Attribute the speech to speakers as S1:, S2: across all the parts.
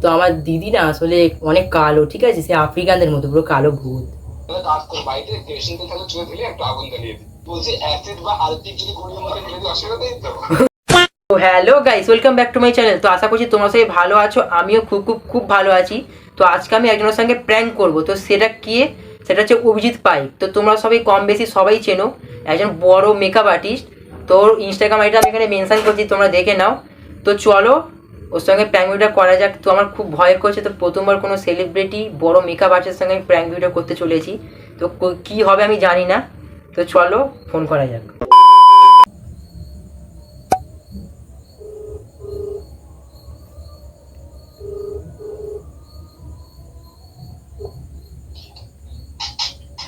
S1: তো আমার দিদি না আসলে অনেক কালো, ঠিক আছে, সে আফ্রিকানদের মতো পুরো কালো ভূত।
S2: কাজ করে বাড়িতে কেরোসিন তেল চুলে ঢেলে একটু আগুন জ্বালিয়ে দিই, বলছি অ্যাসিড বা হালকা যদি গড়িয়ে মধ্যে ঢেলে দিই অসুবিধা নেই তো?
S1: তো hello guys, welcome back to my channel. তো আশা করছি তোমরা সবাই ভালো আছো, আমিও খুব খুব খুব ভালো আছি। তো আজকে আমি একজনের সঙ্গে প্র্যাঙ্ক করব। তো সেটা কি? সেটা হচ্ছে অভিজিৎ পাইক। তো তোমরা সবাই কম বেশি সবাই চেনো, একজন বড় মেকআপ আর্টিস্ট। তো ওর ইনস্টাগ্রাম আইডিটা আমি এখানে মেনশন করছি, তোমরা দেখে নাও। তো চলো ওর সঙ্গে প্র্যাঙ্ক ভিডিও করা যাক। তো আমার খুব ভয় করছে, তো প্রথমবার কোনো সেলিব্রিটি বড় মেকআপ আর্টিস্টের সঙ্গে আমি প্র্যাঙ্ক ভিডিও করতে চলেছি। তো কী হবে আমি জানি না। তো চলো ফোন করা যাক।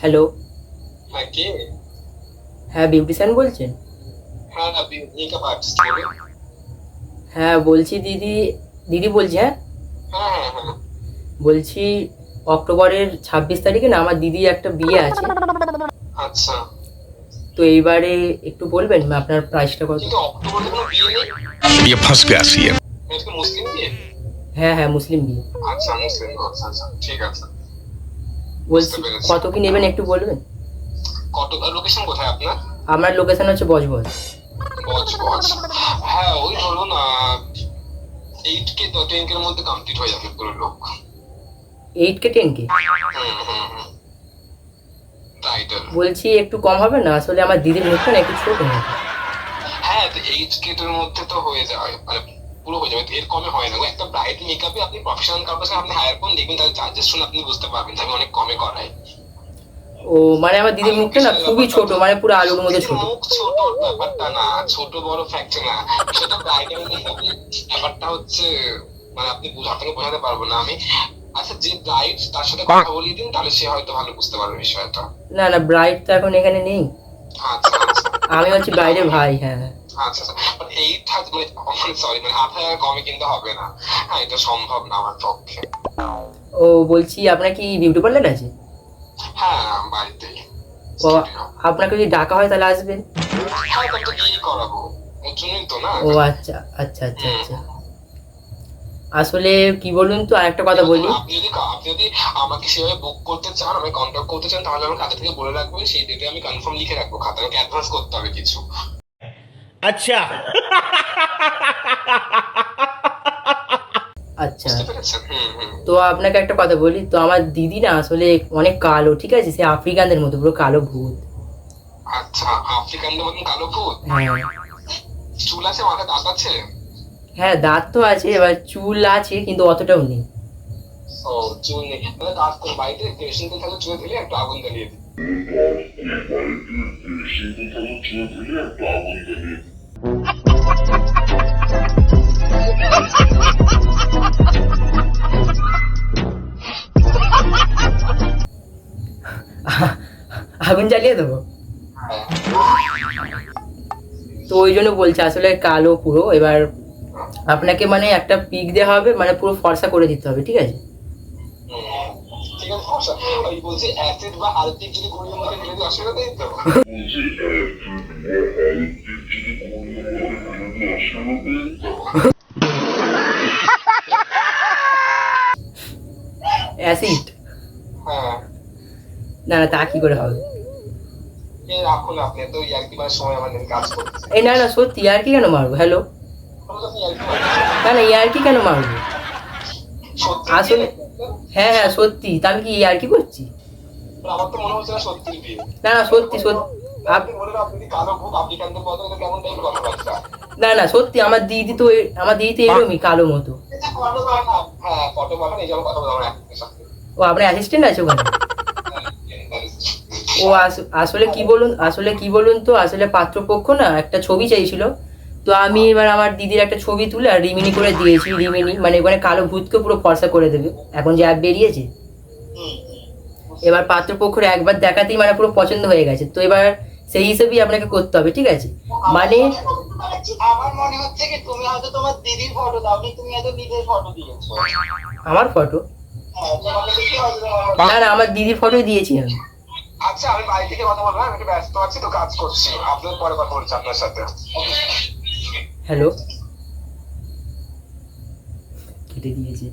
S1: হ্যালো।
S2: হ্যাঁ কে?
S1: হ্যাঁ, বিউটিশিয়ান বলছেন?
S2: হ্যাঁ আপনি মেকআপ আর্টিস্ট বলে?
S1: হ্যাঁ বলছি দিদি, দিদি বলছি। হ্যাঁ
S2: হ্যাঁ হ্যাঁ হ্যাঁ।
S1: বলছি অক্টোবরের 26 তারিখে না আমার দিদি একটা বিয়ে আছে।
S2: আচ্ছা,
S1: তো এইবারে একটু বলবেন আপনার প্রাইসটা কত?
S2: কিন্তু অক্টোবরে কোনো বিয়ে নেই।
S3: ये फंस गया सी है।
S2: এটা কি মুসলিম বিয়ে?
S1: হ্যাঁ হ্যাঁ, মুসলিম বিয়ে।
S2: আচ্ছা মুসলিম, আচ্ছা আচ্ছা ঠিক আছে।
S1: বলছি
S2: বুঝতে পেরেছি।
S1: কত কি নেবেন একটু বলবেন?
S2: কত লোকেশন কোথায় আপনার?
S1: আমার লোকেশন হচ্ছে বজবজ।
S2: বজ। হ্যাঁ ওই ধরুন 8K তো 10K এর মধ্যে কমপ্লিট হয়ে যাবে পুরো লোক।
S1: 8K 10K?
S2: টাইটেল।
S1: বলছি একটু কম হবে না? আসলে আমার দিদির মুখটা না একটু ছোট হয়।
S2: হ্যাঁ তো 8K এর মধ্যে তো হয়ে যায়, মানে পুরো হয়ে যাবে, এর কমে হয় না। একটা ব্রাইট মেকআপে আপনি প্রফেশনাল কাউকে আপনি হায়ার করুন, দেখবেন তার চার্জেস শুনে আপনি বুঝতে পারবেন আমি অনেক কমে করাই।
S1: ও মানে আমার দিদির মুখটা না খুবই ছোট, মানে পুরো আলুর মতো ছোট।
S2: মুখ ছোট ব্যাপারটা না, ছোট বড় ফ্যাক্টর না, সেটা ব্রাইডাল মেকআপে ব্যাপারটা হচ্ছে, মানে আপনি আপনাকে বোঝাতে পারবো না আমি। আচ্ছা যে ব্রাইড তার সাথে কথা বলিয়ে দিন, তাহলে সে হয়তো ভালো বুঝতে পারবে বিষয়টা।
S1: না না, ব্রাইড তো এখন এখানে নেই।
S2: আচ্ছা আচ্ছা।
S1: আমি হচ্ছে ব্রাইডের ভাই। হ্যাঁ হ্যাঁ।
S2: আচ্ছা আচ্ছা, বাট 8,000 কমে কিন্তু হবে না। হ্যাঁ এটা সম্ভব না আমার পক্ষে।
S1: ও বলছি আপনার কি বিউটি পার্লার আছে?
S2: হ্যাঁ বাড়িতেই
S1: ও
S2: স্টুডিও।
S1: আপনাকে যদি ডাকা হয় তাহলে আসবেন।
S2: হ্যাঁ তো তো গিয়ে করাবো, ওর জন্যই তো না।
S1: ও আচ্ছা আচ্ছা আচ্ছা আচ্ছা। আসলে কি বলুন তো, আরেকটা কথা বলি।
S2: আপনি যদি আমাকে সেভাবে বুক করতে চান, আমাকে কন্ট্যাক্ট করতে চান, তাহলে আমার খাতা থেকে বলে রাখবেন, সেই ডেটে আমি কনফার্ম লিখে রাখবো খাতা, আমাকে অ্যাডভান্স করতে হবে কিছু।
S3: अच्छा
S1: আচ্ছা,
S2: বুঝতে পেরেছেন?
S1: তো আপনাকে একটা কথা বলি। তো আমার দিদি না আসলে অনেক কালো, ঠিক আছে, সে আফ্রিকানদের মতো পুরো কালো ভূত।
S2: আচ্ছা, আফ্রিকানদের মতন কালো ভূত?
S1: হ্যাঁ
S2: চুল আছে, মাথায় দাঁত আছে?
S1: হ্যাঁ, দাঁত তো আছে, এবার চুল আছে কিন্তু অতটাও নেই।
S2: ও চুল নেই, তাহলে কাজ করে বাড়িতে কেরোসিন তেল চুলে ঢেলে একটু আগুন জ্বালিয়ে দিই।
S1: আগুন জ্বালিয়ে দেবো? তো ওই জন্য বলছে আসলে কালো পুরো। এবার আপনাকে মানে একটা পিক দেওয়া হবে, মানে পুরো ফর্সা করে দিতে হবে, ঠিক আছে?
S2: ঠিক আছে সমস্যা, ওই বলছি অ্যাসিড বা হালকা যদি গড়িয়ে মধ্যে ঢেলে দিই অসুবিধা নেই তো?
S1: অ্যাসিড?
S2: হ্যাঁ
S1: না না, তা কি করে হবে?
S2: রাখুন, আপনি তো ইয়ার্কি মারার সময় আমার নেই, কাজ করতে।
S1: এই না না, সত্যি ইয়ার্কি কেন মারবো? হ্যালো,
S2: আপনি ইয়ার্কি মারেন?
S1: না না, ইয়ার্কি কেন মারবো?
S2: সত্যি
S1: আসলে হ্যাঁ হ্যাঁ সত্যি। তা আমি কি ইয়ার্কি করছি?
S2: আমার তো মনে হচ্ছে না সত্যি বিয়ে।
S1: না না সত্যি সত্যি।
S2: আপনি বলেন আপনি কি কালো ভূত, আফ্রিকানদের মতো, এটা কেমন টাইপের কথাবার্তা?
S1: না না সত্যি, আমার দিদি তো আমার দিদি তো এরকমই কালো মতো।
S2: হ্যাঁ ফটো পাঠান, এই যেমন কথা বলবো আমার একজনের সাথে।
S1: ও আপনার অ্যাসিস্ট্যান্ট আছে ওখানে? ও আসলে কি বলুন, তো আসলে পাত্রপক্ষ না একটা ছবি চাইছিল। তো আমি এবার আমার দিদির একটা ছবি তুলে আর রিমিনি করে দিয়েছি। রিমিনি মানে ওখানে কালো ভূতকে পুরো ফর্সা করে দেবে, এখন যে অ্যাপ বেরিয়েছে। এবার পাত্রপক্ষের একবার দেখাতেই মানে পুরো পছন্দ হয়ে গেছে। তো এবার সেই হিসেবেই আপনাকে করতে হবে, ঠিক আছে? মানে
S2: আমার মনে হচ্ছে কি তুমি হয়তো তোমার দিদির ফটো দাওনি, তুমি হয়তো নিজের ফটো দিয়েছো।
S1: আমার ফটো?
S2: হ্যাঁ তোমাকে দেখে হয়তো তোমার
S1: না না, আমার দিদির ফটোই দিয়েছি আমি।
S2: আচ্ছা আমি বাড়ি থেকে কথা বলবো, আমি একটু ব্যস্ত আছি তো, কাজ করছি, আপনার পরে কথা বলছি আপনার সাথে।
S1: হ্যালো, কেটে দিয়েছে।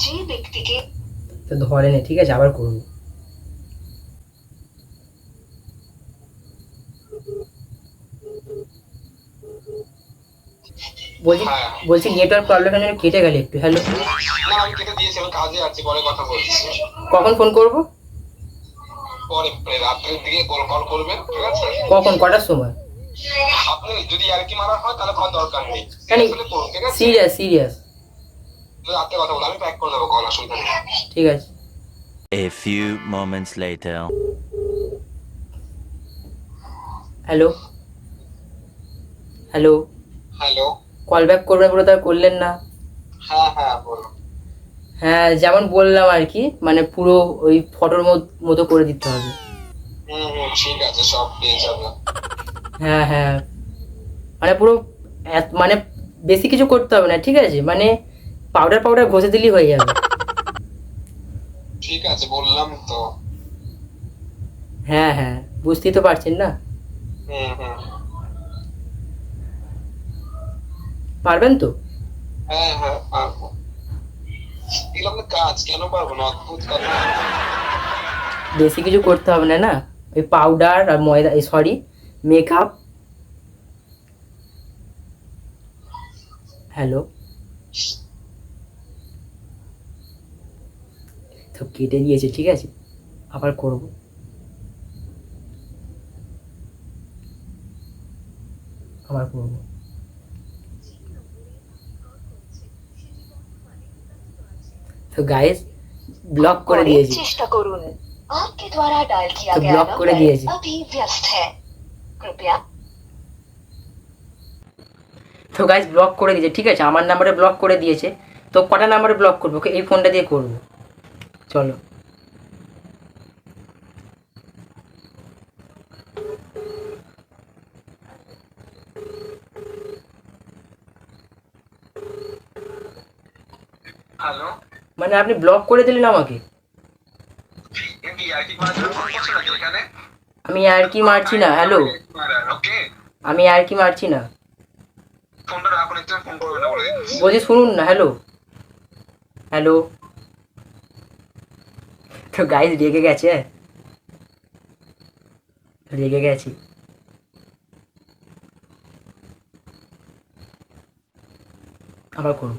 S4: যে ব্যক্তিকে
S1: তো ধরে নে, ঠিক আছে, আবার করবো। বলছি
S2: হ্যাঁ।
S1: বলছি নেটওয়ার্ক প্রবলেমের জন্য কেটে গেলে একটু। হ্যালো,
S2: না আমি কেটে দিয়েছি, আমি কাজে আছি, পরে কথা বলছি।
S1: কখন ফোন করব?
S2: পরে পরে রাত্রের দিকে কল কল করবেন, ঠিক আছে?
S1: কখন, কটার সময়?
S2: আপনি যদি আর কি মারা হয় তাহলে কল দরকার নেই,
S1: মানে
S2: আসলে করুন, ঠিক আছে?
S1: Serious serious.
S2: রাত্রে কথা বলবো, আমি প্যাক করে দেবো কল, অসুবিধা নেই।
S1: ঠিক আছে।
S5: A few moments later.
S1: Hello hello,
S2: hello.
S1: Call back করবেন বলে তার করলেন না?
S2: হ্যাঁ হ্যাঁ বলো।
S1: হ্যাঁ, যেমন বললাম আর কি, মানে পুরো ওই ফটোর মতো করে দিতে হবে।
S2: ঠিক আছে, সব পেয়ে যাবে।
S1: হ্যাঁ হ্যাঁ, মানে পুরো মানে বেশি কিছু করতে হবে না, ঠিক আছে? মানে পাউডার ঘষে দিলেই হয়ে যাবে।
S2: ঠিক আছে, বললাম তো।
S1: হ্যাঁ হ্যাঁ, বুঝতেই তো পারছেন না?
S2: হুম।
S1: পারবেন তো?
S2: হ্যাঁ হ্যাঁ পারবো। এগুলো আপনার কাজ, কেন পারবো না? অদ্ভুত কথা।
S1: বেশি কিছু করতে হবে না, না ওই পাউডার আর ময়দা, সরি, মেকআপ। হ্যালো, তো কেটে দিয়েছে, ঠিক আছে, আবার করব। আবার করব। তো গাইস, ব্লক করে দিয়েছি।
S4: চেষ্টা করুন। आपके द्वारा डायल किया
S1: तो
S4: गया
S1: ब्लॉक করে দিয়েছি।
S4: नंबर अभी व्यस्त है, कृपया।
S1: তো গাইস, ব্লক করে দিয়েছে, ঠিক আছে, আমার নাম্বারে ব্লক করে দিয়েছে। তো কটা নাম্বারে ব্লক করবো? এই ফোনটা দিয়ে করব। চলো।
S2: হ্যালো।
S1: মানে আপনি ব্লক করে দিলেন আমাকে?
S2: কি আর কি করার জন্য ফোন করছো নাকি এখানে?
S1: আমি আর কি মারছি না। হ্যালো,
S2: ওকে,
S1: আমি আর কি মারছি না।
S2: ফোনটা রাখুন, একটু ফোন করবে না বলে দিচ্ছি।
S1: বলছি শুনুন না। Hello hello. তো গাইস রেগে গেছে, রেগে গেছি। আবার করব।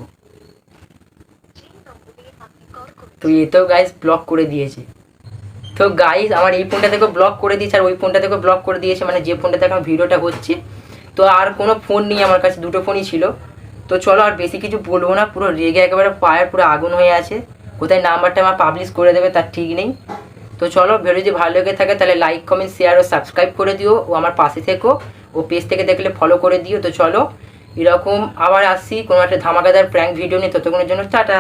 S1: তো এ তো গাইস ব্লক করে দিয়েছে। তো গাইস আমার এই ফোনটা থেকে ব্লক করে দিয়েছে, আর ওই ফোনটা থেকে ব্লক করে দিয়েছে, মানে যে ফোনটা থেকে আমার ভিডিওটা হচ্ছে। তো আর কোনো ফোন নেই আমার কাছে, দুটো ফোনই ছিল। তো চলো আর বেশি কিছু বলবো না, পুরো রেগে একেবারে ফায়ার, পুরো আগুন হয়ে আছে। কোথায় নাম্বারটা আমার পাবলিশ করে দেবে তার ঠিক নেই। তো চলো, ভিডিও যদি ভালো লেগে থাকে তাহলে লাইক কমেন্ট শেয়ার ও সাবস্ক্রাইব করে দিও, ও আমার পাশে থেকো, ও পেজ থেকে দেখলে ফলো করে দিও। তো চলো, এরকম আবার আসছি কোনো একটা ধামাকাদার প্র্যাঙ্ক ভিডিও নিয়ে, ততক্ষণের জন্য টাটা।